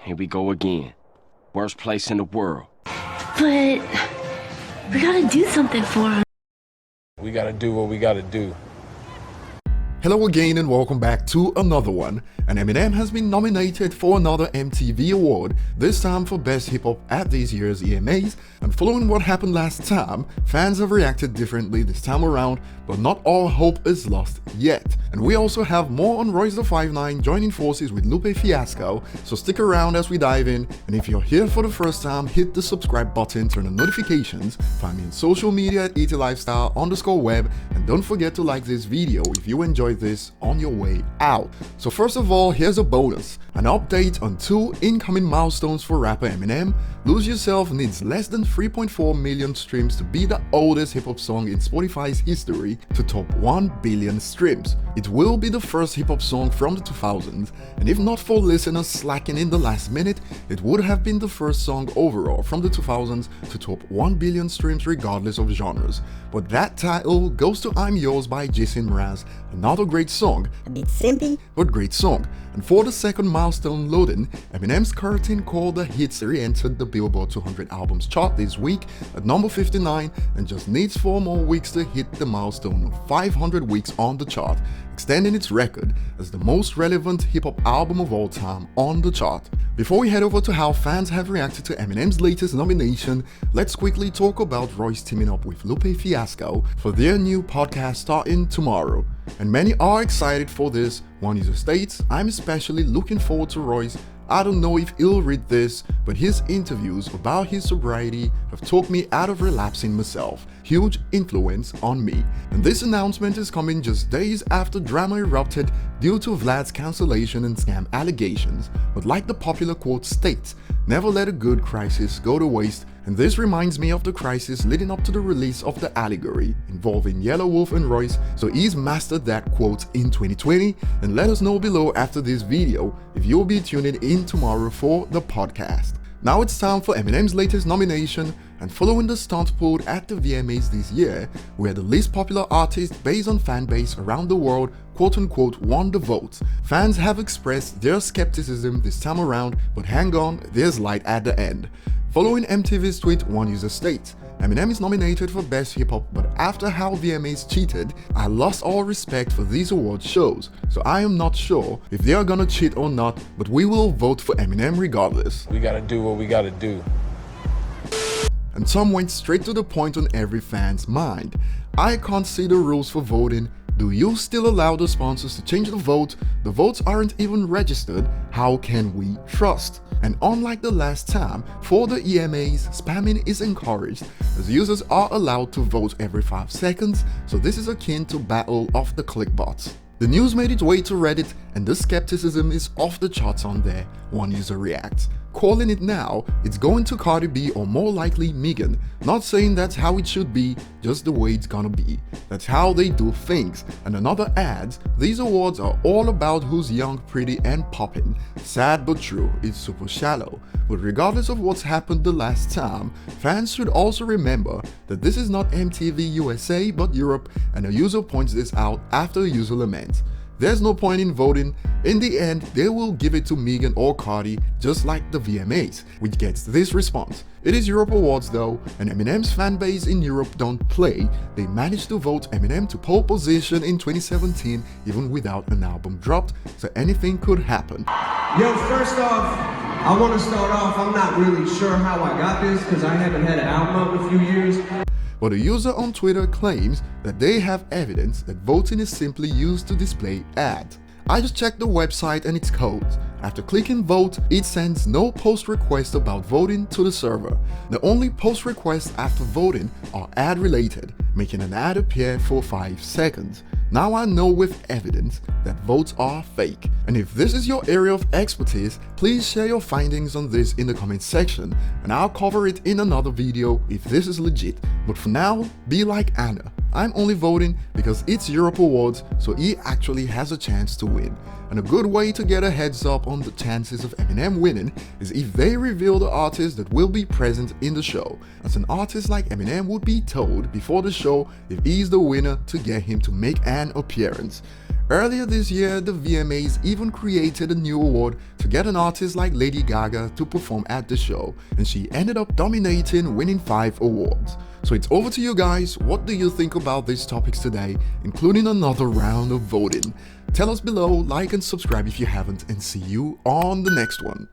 Here we go again. Worst place in the world. But we gotta do something for him. We gotta do what we gotta do. Hello again and welcome back to another one. And Eminem has been nominated for another MTV award, this time for Best Hip Hop at this year's EMAs. And following what happened last time, fans have reacted differently this time around, but not all hope is lost yet. And we also have more on Royce the 5'9" joining forces with Lupe fiasco, so stick around as we dive in. And if you're here for the first time, hit the subscribe button, turn on notifications, find me on social media at etlifestyle_web, and don't forget to like this video if you enjoyed this on your way out. So first of all, here's a bonus, an update on 2 incoming milestones for rapper Eminem. Lose Yourself needs less than 3.4 million streams to be the oldest hip-hop song in Spotify's history to top 1 billion streams. It will be the first hip-hop song from the 2000s, and if not for listeners slacking in the last minute, it would have been the first song overall from the 2000s to top 1 billion streams regardless of genres. But that title goes to I'm Yours by Jason Mraz, another great song, a bit simpy, but great song. And for the second milestone loading, Eminem's Curtain Call the Hits re-entered the Billboard 200 albums chart this week at number 59 and just needs 4 more weeks to hit the milestone of 500 weeks on the chart, extending its record as the most relevant hip-hop album of all time on the chart. Before we head over to how fans have reacted to Eminem's latest nomination, let's quickly talk about Royce teaming up with Lupe Fiasco for their new podcast starting tomorrow. And many are excited for this. One user states, "I'm especially looking forward to Royce. I don't know if he'll read this, but his interviews about his sobriety have talked me out of relapsing myself. Huge influence on me." And this announcement is coming just days after drama erupted due to Vlad's cancellation and scam allegations. But like the popular quote states, never let a good crisis go to waste. And this reminds me of the crisis leading up to the release of The Allegory involving Yellow Wolf and Royce, so he's mastered that quote in 2020. And let us know below after this video if you'll be tuning in tomorrow for the podcast. Now it's time for Eminem's latest nomination, and following the stunt pulled at the VMAs this year, where the least popular artist based on fanbase around the world quote-unquote won the vote, fans have expressed their skepticism this time around, but hang on, there's light at the end. Following MTV's tweet, one user states, "Eminem is nominated for Best Hip Hop, but after how VMAs cheated, I lost all respect for these award shows, so I am not sure if they are gonna cheat or not, but we will vote for Eminem regardless." We gotta do what we gotta do. And some went straight to the point on every fan's mind. "I can't see the rules for voting. Do you still allow the sponsors to change the vote? The votes aren't even registered. How can we trust?" And unlike the last time, for the EMAs, spamming is encouraged as users are allowed to vote every 5 seconds, so this is akin to battle of the clickbots. The news made its way to Reddit and the skepticism is off the charts on there, one user reacts. "Calling it now, it's going to Cardi B or more likely Megan. Not saying that's how it should be, just the way it's gonna be. That's how they do things." And another adds, "These awards are all about who's young, pretty and poppin'. Sad but true, it's super shallow. But regardless of what's happened the last time, fans should also remember that this is not MTV USA but Europe," and a user points this out after a user laments. "There's no point in voting. In the end, they will give it to Megan or Cardi, just like the VMAs," which gets this response. It is Europe Awards though, and Eminem's fanbase in Europe don't play. They managed to vote Eminem to pole position in 2017 even without an album dropped, so anything could happen. Yo, first off, I want to start off, I'm not really sure how I got this because I haven't had an album out in a few years. But a user on Twitter claims that they have evidence that voting is simply used to display ads. "I just checked the website and its codes. After clicking vote, it sends no post request about voting to the server. The only post requests after voting are ad related, making an ad appear for 5 seconds. Now I know with evidence that votes are fake." And if this is your area of expertise, please share your findings on this in the comment section and I'll cover it in another video if this is legit. But for now, be like Anna. I'm only voting because it's Europe Awards, so he actually has a chance to win. And a good way to get a heads up on the chances of Eminem winning is if they reveal the artist that will be present in the show, as an artist like Eminem would be told before the show if he's the winner to get him to make an appearance. Earlier this year, the VMAs even created a new award to get an artist like Lady Gaga to perform at the show, and she ended up dominating, winning 5 awards. So it's over to you guys. What do you think about these topics today, including another round of voting? Tell us below, like and subscribe if you haven't, and see you on the next one.